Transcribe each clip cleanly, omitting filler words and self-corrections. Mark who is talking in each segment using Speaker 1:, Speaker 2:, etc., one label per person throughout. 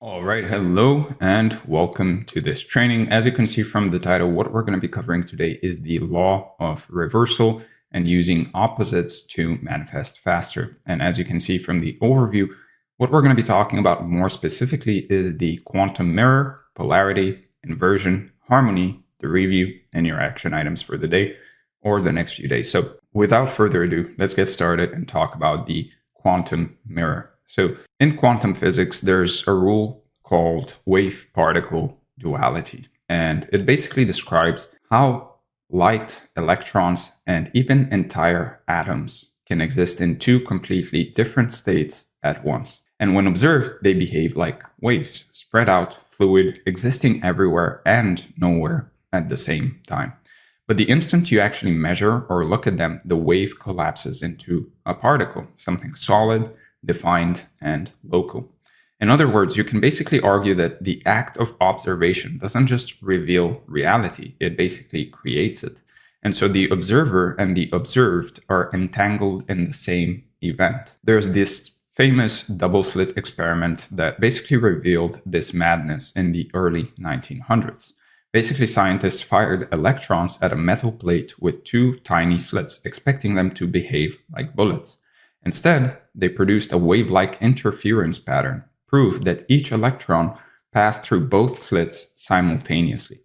Speaker 1: All right, hello and welcome to this training. As you can see from the title, what we're going to be covering today is the law of reversal and using opposites to manifest faster. And as you can see from the overview, what we're going to be talking about more specifically is the quantum mirror, polarity, inversion, harmony, the review, and your action items for the day or the next few days. So without further ado, let's get started and talk about the quantum mirror. So in quantum physics, there's a rule called wave-particle duality, and it basically describes how light, electrons, and even entire atoms can exist in two completely different states at once. And when observed, they behave like waves, spread out, fluid, existing everywhere and nowhere at the same time. But the instant you actually measure or look at them, the wave collapses into a particle, something solid, defined, and local. In other words, you can basically argue that the act of observation doesn't just reveal reality, it basically creates it. And so the observer and the observed are entangled in the same event. There's this famous double-slit experiment that basically revealed this madness in the early 1900s. Basically, scientists fired electrons at a metal plate with two tiny slits, expecting them to behave like bullets. Instead, they produced a wave-like interference pattern, proof that each electron passed through both slits simultaneously.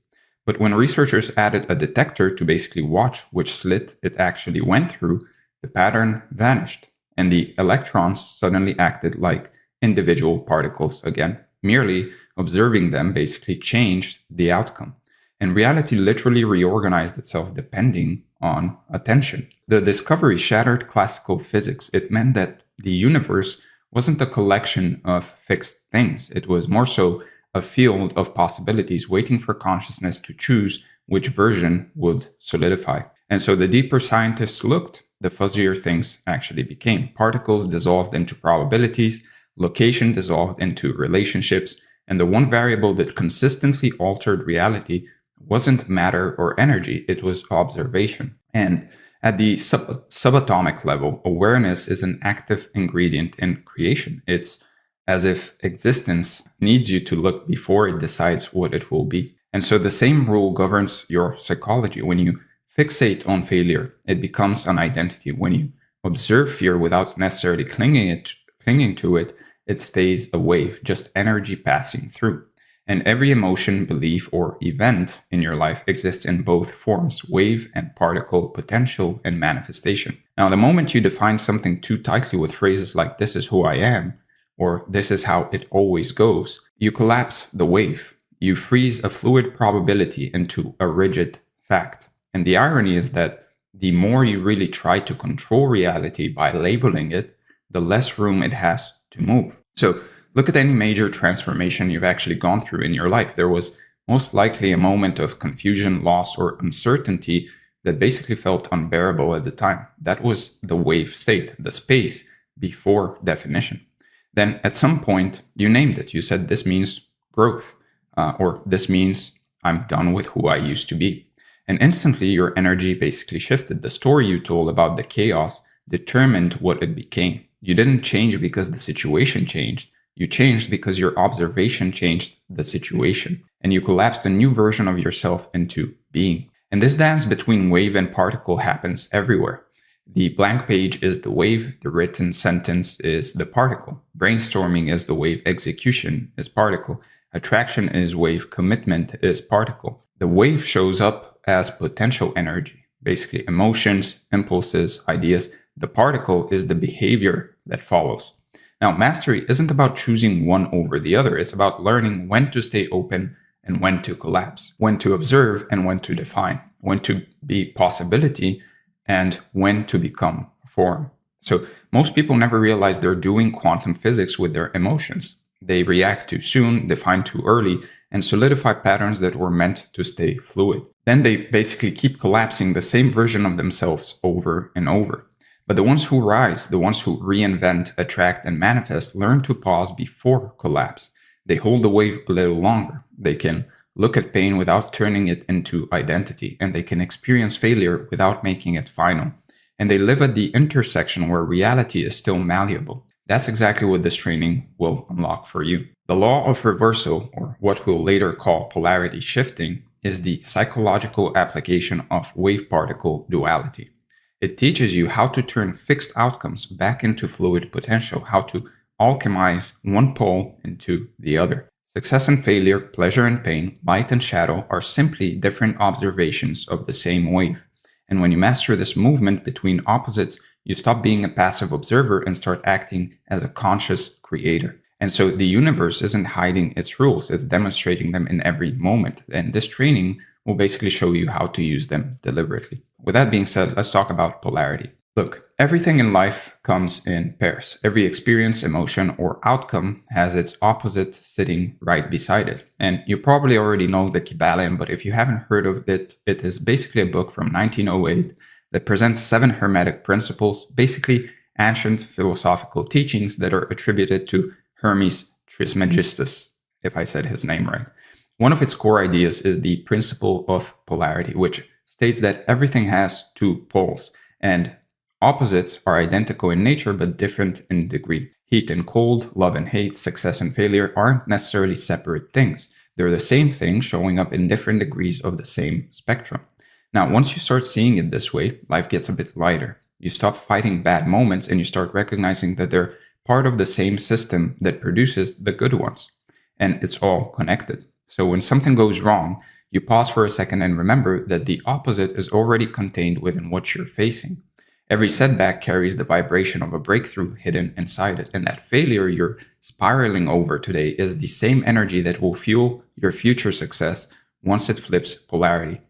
Speaker 1: But when researchers added a detector to basically watch which slit it actually went through, the pattern vanished, and the electrons suddenly acted like individual particles again. Merely observing them basically changed the outcome. And reality literally reorganized itself depending on attention. The discovery shattered classical physics. It meant that the universe wasn't a collection of fixed things. It was more so a field of possibilities waiting for consciousness to choose which version would solidify. And so the deeper scientists looked, the fuzzier things actually became. Particles dissolved into probabilities, location dissolved into relationships, and the one variable that consistently altered reality wasn't matter or energy, it was observation. And at the subatomic level, awareness is an active ingredient in creation. It's as if existence needs you to look before it decides what it will be. And so the same rule governs your psychology. When you fixate on failure, it becomes an identity. When you observe fear without necessarily clinging to it, it stays a wave, just energy passing through. And every emotion, belief, or event in your life exists in both forms, wave and particle, potential and manifestation. Now, the moment you define something too tightly with phrases like "this is who I am," or "this is how it always goes," you collapse the wave. You freeze a fluid probability into a rigid fact. And the irony is that the more you really try to control reality by labeling it, the less room it has to move. So look at any major transformation you've actually gone through in your life. There was most likely a moment of confusion, loss, or uncertainty that basically felt unbearable at the time. That was the wave state, the space before definition. Then at some point, you named it. You said, this means growth, or this means I'm done with who I used to be. And instantly, your energy basically shifted. The story you told about the chaos determined what it became. You didn't change because the situation changed. You changed because your observation changed the situation, and you collapsed a new version of yourself into being. And this dance between wave and particle happens everywhere. The blank page is the wave, the written sentence is the particle. Brainstorming is the wave, execution is particle. Attraction is wave, commitment is particle. The wave shows up as potential energy, basically emotions, impulses, ideas. The particle is the behavior that follows. Now, mastery isn't about choosing one over the other. It's about learning when to stay open and when to collapse, when to observe and when to define, when to be possibility and when to become form. So most people never realize they're doing quantum physics with their emotions. They react too soon, define too early, and solidify patterns that were meant to stay fluid. Then they basically keep collapsing the same version of themselves over and over. But the ones who rise, the ones who reinvent, attract, and manifest, learn to pause before collapse. They hold the wave a little longer. They can look at pain without turning it into identity, and they can experience failure without making it final. And they live at the intersection where reality is still malleable. That's exactly what this training will unlock for you. The law of reversal, or what we'll later call polarity shifting, is the psychological application of wave-particle duality. It teaches you how to turn fixed outcomes back into fluid potential, how to alchemize one pole into the other. Success and failure, pleasure and pain, light and shadow are simply different observations of the same wave. And when you master this movement between opposites, you stop being a passive observer and start acting as a conscious creator. And so the universe isn't hiding its rules, it's demonstrating them in every moment. And this training will basically show you how to use them deliberately. With that being said, let's talk about polarity. Look, everything in life comes in pairs. Every experience, emotion, or outcome has its opposite sitting right beside it. And you probably already know the Kybalion, but if you haven't heard of it, it is basically a book from 1908 that presents 7 Hermetic principles, basically ancient philosophical teachings that are attributed to Hermes Trismegistus, if I said his name right. One of its core ideas is the principle of polarity, which states that everything has 2 poles, and opposites are identical in nature but different in degree. Heat and cold, love and hate, success and failure aren't necessarily separate things. They're the same thing showing up in different degrees of the same spectrum. Now, once you start seeing it this way, life gets a bit lighter. You stop fighting bad moments and you start recognizing that they're part of the same system that produces the good ones. And it's all connected. So when something goes wrong, you pause for a second and remember that the opposite is already contained within what you're facing. Every setback carries the vibration of a breakthrough hidden inside it. And that failure you're spiraling over today is the same energy that will fuel your future success once it flips polarity.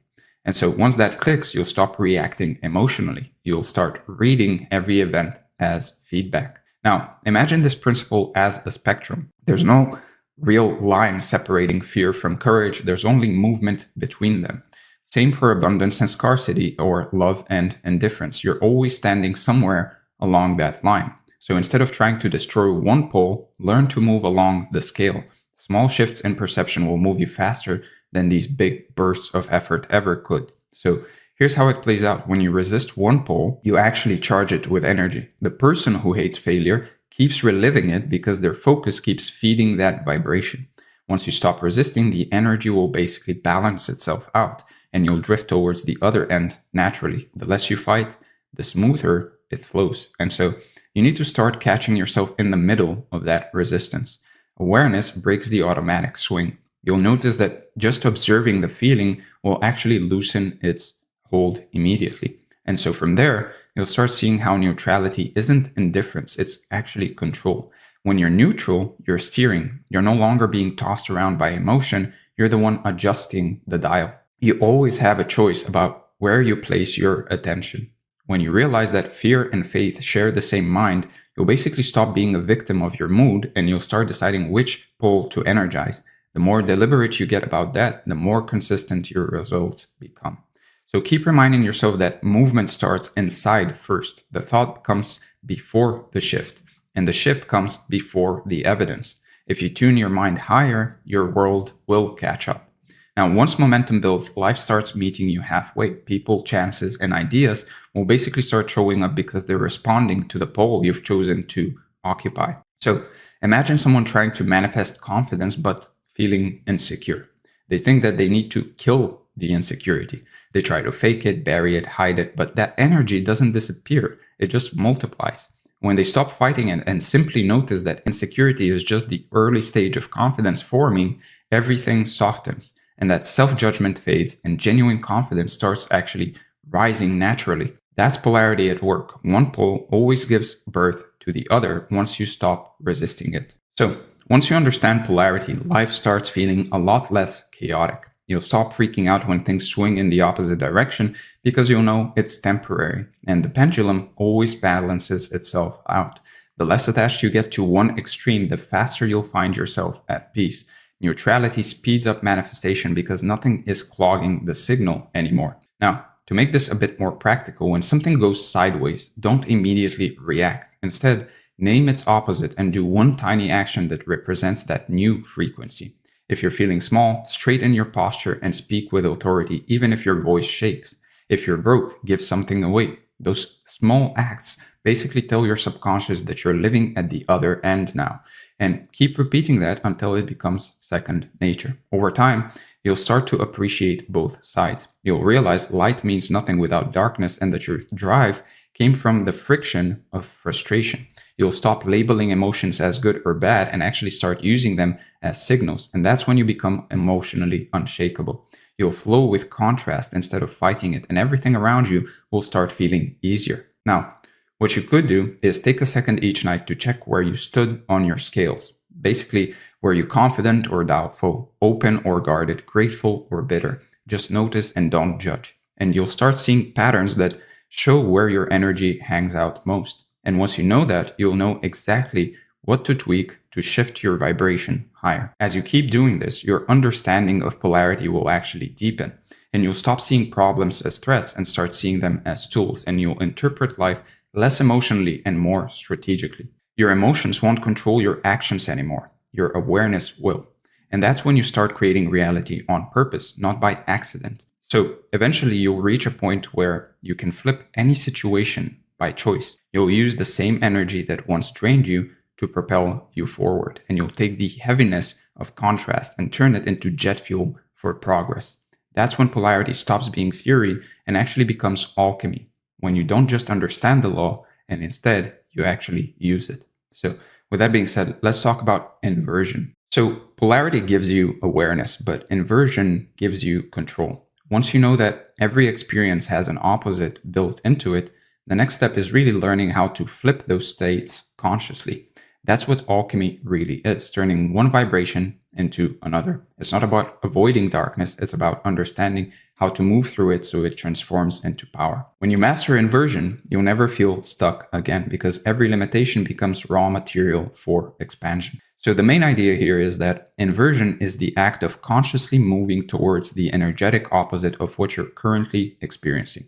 Speaker 1: And so once that clicks, you'll stop reacting emotionally. You'll start reading every event as feedback. Now, imagine this principle as a spectrum. There's no real line separating fear from courage. There's only movement between them. Same for abundance and scarcity, or love and indifference. You're always standing somewhere along that line. So instead of trying to destroy one pole, learn to move along the scale. Small shifts in perception will move you faster than these big bursts of effort ever could. So here's how it plays out. When you resist one pole, you actually charge it with energy. The person who hates failure keeps reliving it because their focus keeps feeding that vibration. Once you stop resisting, the energy will basically balance itself out and you'll drift towards the other end naturally. The less you fight, the smoother it flows. And so you need to start catching yourself in the middle of that resistance. Awareness breaks the automatic swing. You'll notice that just observing the feeling will actually loosen its hold immediately. And so from there, you'll start seeing how neutrality isn't indifference, it's actually control. When you're neutral, you're steering. You're no longer being tossed around by emotion, you're the one adjusting the dial. You always have a choice about where you place your attention. When you realize that fear and faith share the same mind, you'll basically stop being a victim of your mood and you'll start deciding which pole to energize. The more deliberate you get about that, the more consistent your results become. So keep reminding yourself that movement starts inside first. The thought comes before the shift, and the shift comes before the evidence. If you tune your mind higher, your world will catch up. Now, once momentum builds, life starts meeting you halfway. People, chances, and ideas will basically start showing up because they're responding to the pole you've chosen to occupy. So imagine someone trying to manifest confidence but feeling insecure. They think that they need to kill the insecurity. They try to fake it, bury it, hide it, but that energy doesn't disappear. It just multiplies. When they stop fighting it and simply notice that insecurity is just the early stage of confidence forming, everything softens. And that self-judgment fades and genuine confidence starts actually rising naturally. That's polarity at work. One pole always gives birth to the other once you stop resisting it. So once you understand polarity, life starts feeling a lot less chaotic. You'll stop freaking out when things swing in the opposite direction because you'll know it's temporary. And the pendulum always balances itself out. The less attached you get to one extreme, the faster you'll find yourself at peace. Neutrality speeds up manifestation because nothing is clogging the signal anymore. Now, to make this a bit more practical, when something goes sideways, don't immediately react. Instead, name its opposite and do one tiny action that represents that new frequency. If you're feeling small, straighten your posture and speak with authority, even if your voice shakes. If you're broke, give something away. Those small acts Basically tell your subconscious that you're living at the other end now. And keep repeating that until it becomes second nature. Over time, you'll start to appreciate both sides. You'll realize light means nothing without darkness, and that your drive came from the friction of frustration. You'll stop labeling emotions as good or bad and actually start using them as signals. And that's when you become emotionally unshakable. You'll flow with contrast instead of fighting it, and everything around you will start feeling easier. Now, what you could do is take a second each night to check where you stood on your scales. Basically, were you confident or doubtful, open or guarded, grateful or bitter? Just notice and don't judge. And you'll start seeing patterns that show where your energy hangs out most. And once you know that, you'll know exactly what to tweak to shift your vibration higher. As you keep doing this, your understanding of polarity will actually deepen. And you'll stop seeing problems as threats and start seeing them as tools. And you'll interpret life less emotionally and more strategically. Your emotions won't control your actions anymore. Your awareness will. And that's when you start creating reality on purpose, not by accident. So eventually you'll reach a point where you can flip any situation by choice. You'll use the same energy that once drained you to propel you forward. And you'll take the heaviness of contrast and turn it into jet fuel for progress. That's when polarity stops being theory and actually becomes alchemy. When you don't just understand the law, and instead you actually use it. So with that being said, let's talk about inversion. So polarity gives you awareness, but inversion gives you control. Once you know that every experience has an opposite built into it, the next step is really learning how to flip those states consciously. That's what alchemy really is, turning one vibration into another. It's not about avoiding darkness, it's about understanding how to move through it so it transforms into power. When you master inversion, you'll never feel stuck again because every limitation becomes raw material for expansion. So the main idea here is that inversion is the act of consciously moving towards the energetic opposite of what you're currently experiencing.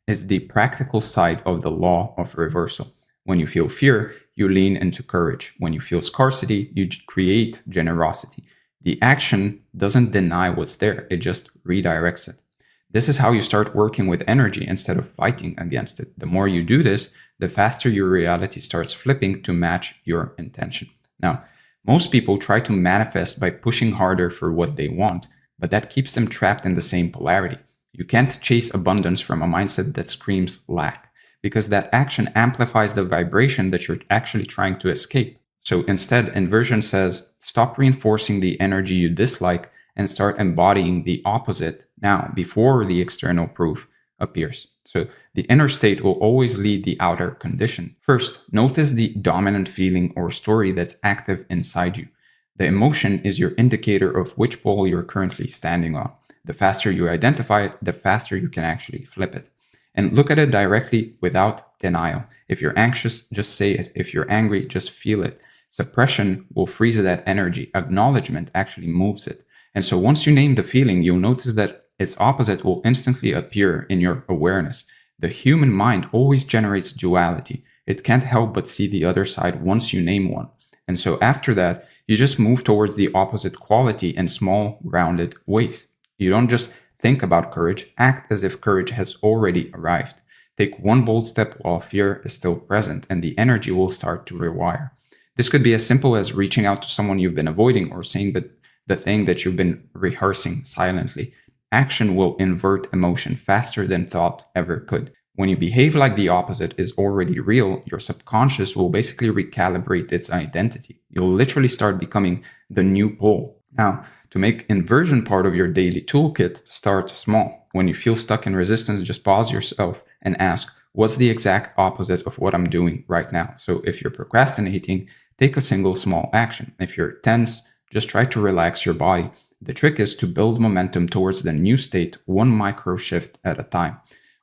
Speaker 1: It's the practical side of the law of reversal. When you feel fear, you lean into courage. When you feel scarcity, you create generosity. The action doesn't deny what's there, it just redirects it. This is how you start working with energy instead of fighting against it. The more you do this, the faster your reality starts flipping to match your intention. Now, most people try to manifest by pushing harder for what they want, but that keeps them trapped in the same polarity. You can't chase abundance from a mindset that screams lack, because that action amplifies the vibration that you're actually trying to escape. So instead, inversion says, stop reinforcing the energy you dislike and start embodying the opposite now before the external proof appears. So the inner state will always lead the outer condition. First, notice the dominant feeling or story that's active inside you. The emotion is your indicator of which pole you're currently standing on. The faster you identify it, the faster you can actually flip it. And look at it directly without denial. If you're anxious, just say it. If you're angry, just feel it. Suppression will freeze that energy. Acknowledgement actually moves it. And so once you name the feeling, you'll notice that its opposite will instantly appear in your awareness. The human mind always generates duality. It can't help but see the other side once you name one. And so after that, you just move towards the opposite quality in small, grounded ways. You don't just think about courage, act as if courage has already arrived. Take one bold step while fear is still present, and the energy will start to rewire. This could be as simple as reaching out to someone you've been avoiding or saying the thing that you've been rehearsing silently. Action will invert emotion faster than thought ever could. When you behave like the opposite is already real, your subconscious will basically recalibrate its identity. You'll literally start becoming the new pole. Now, to make inversion part of your daily toolkit, start small. When you feel stuck in resistance, just pause yourself and ask, what's the exact opposite of what I'm doing right now? So if you're procrastinating, take a single small action. If you're tense, just try to relax your body. The trick is to build momentum towards the new state, one micro shift at a time.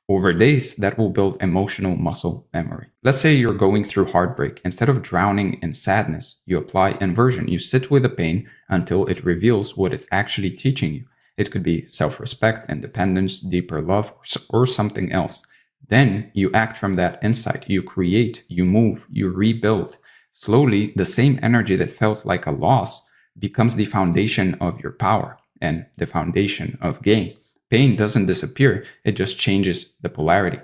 Speaker 1: Over days, that will build emotional muscle memory. Let's say you're going through heartbreak. Instead of drowning in sadness, you apply inversion. You sit with the pain until it reveals what it's actually teaching you. It could be self-respect, independence, deeper love, or something else. Then you act from that insight. You create, you move, you rebuild. Slowly, the same energy that felt like a loss becomes the foundation of your power and the foundation of gain. Pain doesn't disappear, it just changes the polarity.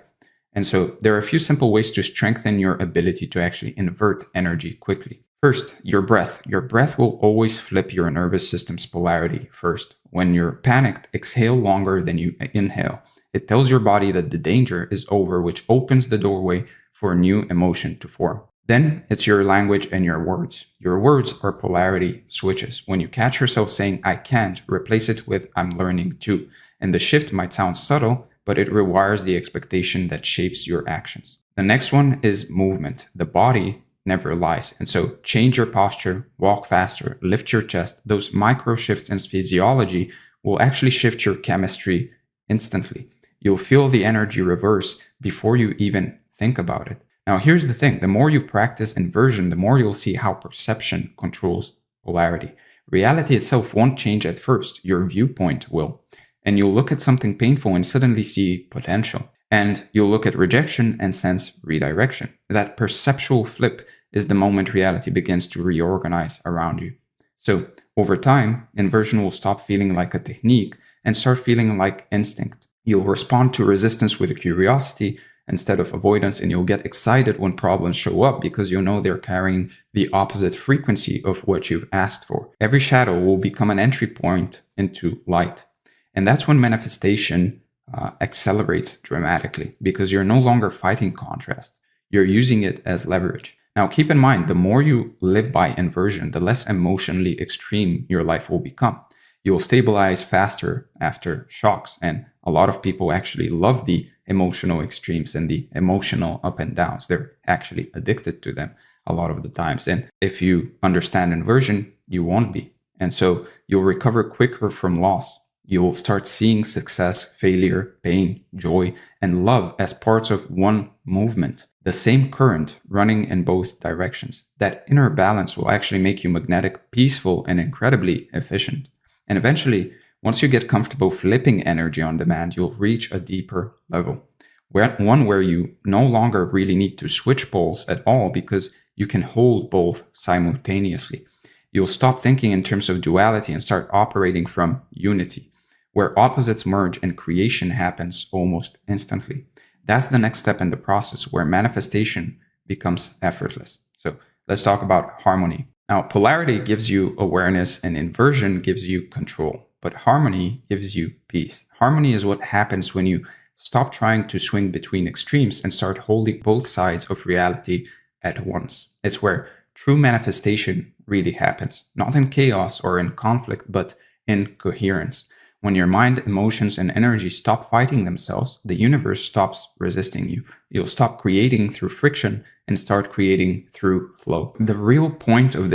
Speaker 1: And so there are a few simple ways to strengthen your ability to actually invert energy quickly. First, your breath. Your breath will always flip your nervous system's polarity first. When you're panicked, exhale longer than you inhale. It tells your body that the danger is over, which opens the doorway for a new emotion to form. Then it's your language and your words. Your words are polarity switches. When you catch yourself saying, I can't, replace it with, I'm learning to. And the shift might sound subtle, but it rewires the expectation that shapes your actions. The next one is movement. The body never lies. And so change your posture, walk faster, lift your chest. Those micro shifts in physiology will actually shift your chemistry instantly. You'll feel the energy reverse before you even think about it. Now, here's the thing. The more you practice inversion, the more you'll see how perception controls polarity. Reality itself won't change at first. Your viewpoint will. And you'll look at something painful and suddenly see potential. And you'll look at rejection and sense redirection. That perceptual flip is the moment reality begins to reorganize around you. So over time, inversion will stop feeling like a technique and start feeling like instinct. You'll respond to resistance with curiosity instead of avoidance, and you'll get excited when problems show up because you know they're carrying the opposite frequency of what you've asked for. Every shadow will become an entry point into light. And that's when manifestation accelerates dramatically because you're no longer fighting contrast. You're using it as leverage. Now, keep in mind, the more you live by inversion, the less emotionally extreme your life will become. You'll stabilize faster after shocks. And a lot of people actually love the emotional extremes and the emotional up and downs. They're actually addicted to them a lot of the times. And if you understand inversion, you won't be. And so you'll recover quicker from loss. You'll start seeing success, failure, pain, joy, and love as parts of one movement. The same current running in both directions. That inner balance will actually make you magnetic, peaceful, and incredibly efficient. And eventually, once you get comfortable flipping energy on demand, you'll reach a deeper level. One where you no longer really need to switch poles at all because you can hold both simultaneously. You'll stop thinking in terms of duality and start operating from unity, where opposites merge and creation happens almost instantly. That's the next step in the process where manifestation becomes effortless. So let's talk about harmony. Now, polarity gives you awareness and inversion gives you control, but harmony gives you peace. Harmony is what happens when you stop trying to swing between extremes and start holding both sides of reality at once. It's where true manifestation really happens, not in chaos or in conflict, but in coherence. When your mind, emotions, and energy stop fighting themselves, the universe stops resisting you. You'll stop creating through friction and start creating through flow. The real point of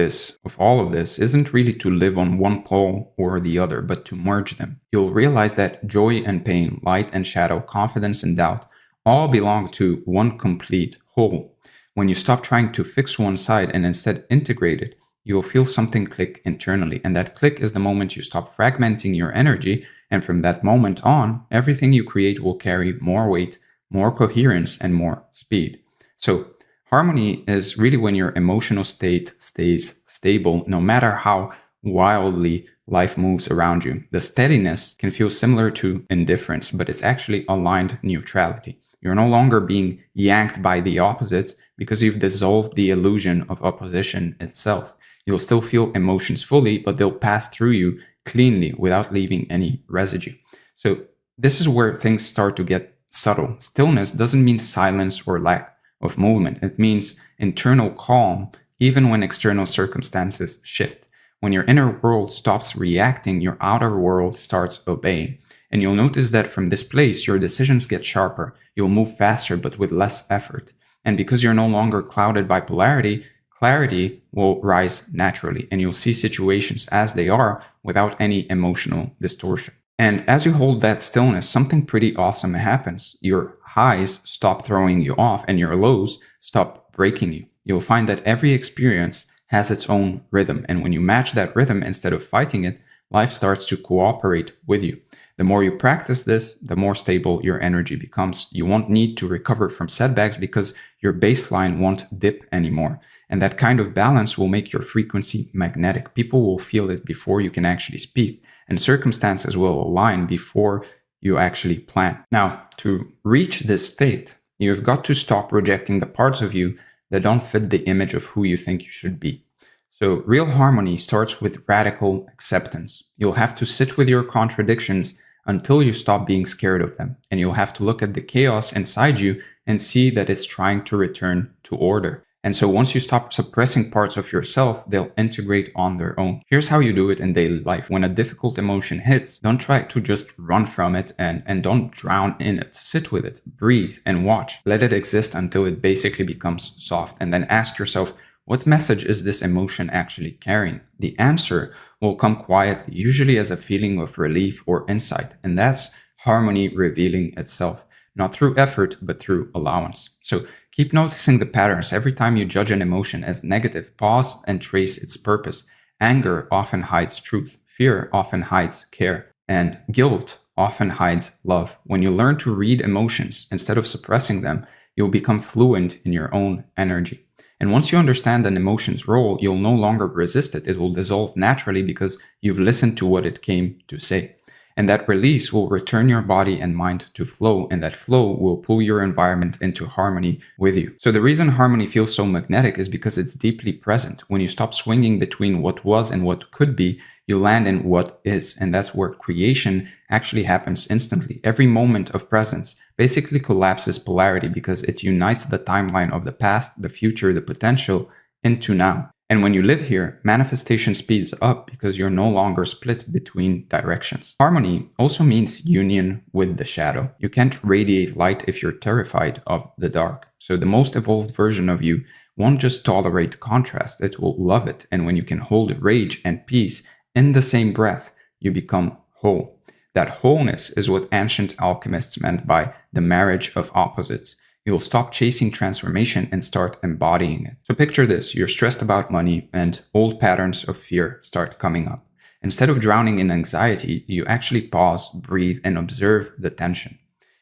Speaker 1: all of this, isn't really to live on one pole or the other, but to merge them. You'll realize that joy and pain, light and shadow, confidence and doubt, all belong to one complete whole. When you stop trying to fix one side and instead integrate it, you'll feel something click internally. And that click is the moment you stop fragmenting your energy. And from that moment on, everything you create will carry more weight, more coherence, and more speed. So harmony is really when your emotional state stays stable, no matter how wildly life moves around you. The steadiness can feel similar to indifference, but it's actually aligned neutrality. You're no longer being yanked by the opposites because you've dissolved the illusion of opposition itself. You'll still feel emotions fully, but they'll pass through you cleanly without leaving any residue. So this is where things start to get subtle. Stillness doesn't mean silence or lack of movement. It means internal calm, even when external circumstances shift. When your inner world stops reacting, your outer world starts obeying. And you'll notice that from this place, your decisions get sharper. You'll move faster, but with less effort. And because you're no longer clouded by polarity, clarity will rise naturally, and you'll see situations as they are without any emotional distortion. And as you hold that stillness, something pretty awesome happens. Your highs stop throwing you off, and your lows stop breaking you. You'll find that every experience has its own rhythm, and when you match that rhythm instead of fighting it, life starts to cooperate with you. The more you practice this, the more stable your energy becomes. You won't need to recover from setbacks because your baseline won't dip anymore. And that kind of balance will make your frequency magnetic. People will feel it before you can actually speak, and circumstances will align before you actually plan. Now, to reach this state, You've got to stop rejecting the parts of you that don't fit the image of who you think you should be. So real harmony starts with radical acceptance. You'll have to sit with your contradictions until you stop being scared of them. And you'll have to look at the chaos inside you and see that it's trying to return to order. And so once you stop suppressing parts of yourself, they'll integrate on their own. Here's how you do it in daily life. When a difficult emotion hits, don't try to just run from it and don't drown in it. Sit with it, breathe, and watch. Let it exist until it basically becomes soft. And then ask yourself, what message is this emotion actually carrying? The answer will come quietly, usually as a feeling of relief or insight. And that's harmony revealing itself, not through effort, but through allowance. So keep noticing the patterns. Every time you judge an emotion as negative, pause and trace its purpose. Anger often hides truth. Fear often hides care. And guilt often hides love. When you learn to read emotions instead of suppressing them, you'll become fluent in your own energy. And once you understand an emotion's role, you'll no longer resist it. It will dissolve naturally because you've listened to what it came to say. And that release will return your body and mind to flow, and that flow will pull your environment into harmony with you. So the reason harmony feels so magnetic is because it's deeply present. When you stop swinging between what was and what could be, you land in what is. And that's where creation actually happens instantly. Every moment of presence basically collapses polarity because it unites the timeline of the past, the future, the potential into now. And when you live here, manifestation speeds up because you're no longer split between directions. Harmony also means union with the shadow. You can't radiate light if you're terrified of the dark. So the most evolved version of you won't just tolerate contrast, it will love it. And when you can hold rage and peace in the same breath, you become whole. That wholeness is what ancient alchemists meant by the marriage of opposites. You'll stop chasing transformation and start embodying it. So picture this, you're stressed about money and old patterns of fear start coming up. Instead of drowning in anxiety, you actually pause, breathe, and observe the tension.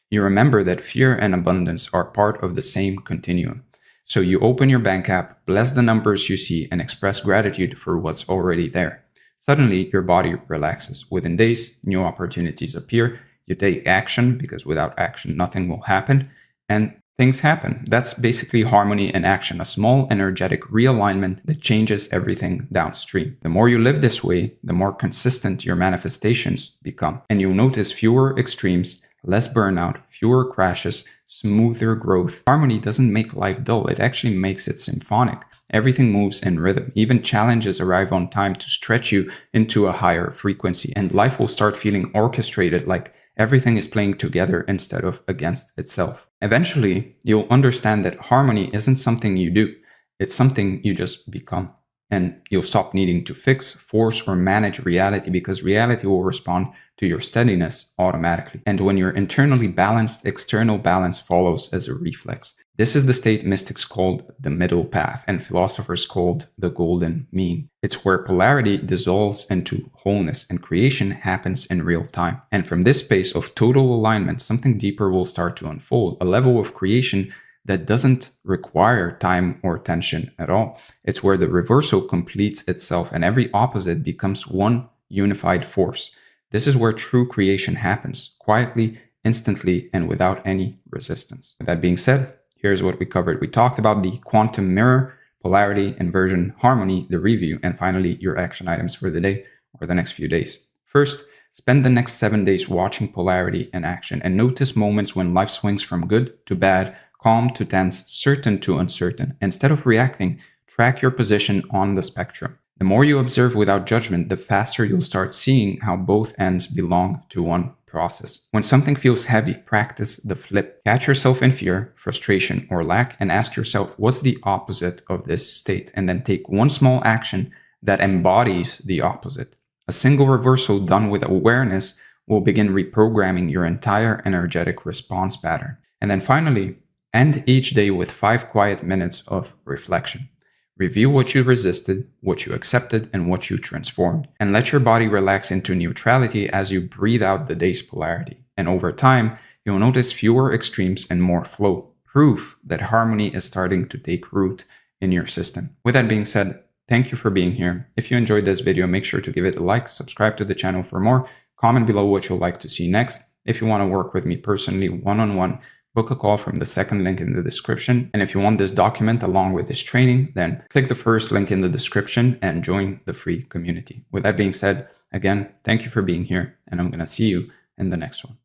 Speaker 1: You remember that fear and abundance are part of the same continuum. So you open your bank app, bless the numbers you see, and express gratitude for what's already there. Suddenly, your body relaxes. Within days, new opportunities appear. You take action because without action, nothing will happen. And things happen. That's basically harmony in action, a small energetic realignment that changes everything downstream. The more you live this way, the more consistent your manifestations become. And you'll notice fewer extremes, less burnout, fewer crashes, smoother growth. Harmony doesn't make life dull, it actually makes it symphonic. Everything moves in rhythm. Even challenges arrive on time to stretch you into a higher frequency. And life will start feeling orchestrated, like everything is playing together instead of against itself. Eventually, you'll understand that harmony isn't something you do, it's something you just become. And you'll stop needing to fix, force, or manage reality because reality will respond to your steadiness automatically. And when you're internally balanced, external balance follows as a reflex. This is the state mystics called the middle path and philosophers called the golden mean. It's where polarity dissolves into wholeness and creation happens in real time. And from this space of total alignment, something deeper will start to unfold, a level of creation that doesn't require time or tension at all. It's where the reversal completes itself and every opposite becomes one unified force. This is where true creation happens, quietly, instantly, and without any resistance. With that being said, here's what we covered. We talked about the quantum mirror, polarity, inversion, harmony, the review, and finally your action items for the day or the next few days. First, spend the next 7 days watching polarity in action and notice moments when life swings from good to bad, calm to tense, certain to uncertain. Instead of reacting, track your position on the spectrum. The more you observe without judgment, the faster you'll start seeing how both ends belong to one process. When something feels heavy, practice the flip. Catch yourself in fear, frustration, or lack and ask yourself, what's the opposite of this state? And then take one small action that embodies the opposite. A single reversal done with awareness will begin reprogramming your entire energetic response pattern. And then finally, end each day with 5 quiet minutes of reflection. Review what you resisted, what you accepted, and what you transformed. And let your body relax into neutrality as you breathe out the day's polarity. And over time, you'll notice fewer extremes and more flow. Proof that harmony is starting to take root in your system. With that being said, thank you for being here. If you enjoyed this video, make sure to give it a like, subscribe to the channel for more, comment below what you'd like to see next. If you want to work with me personally, one-on-one, book a call from the second link in the description. And if you want this document along with this training, then click the first link in the description and join the free community. With that being said, again, thank you for being here, and I'm going to see you in the next one.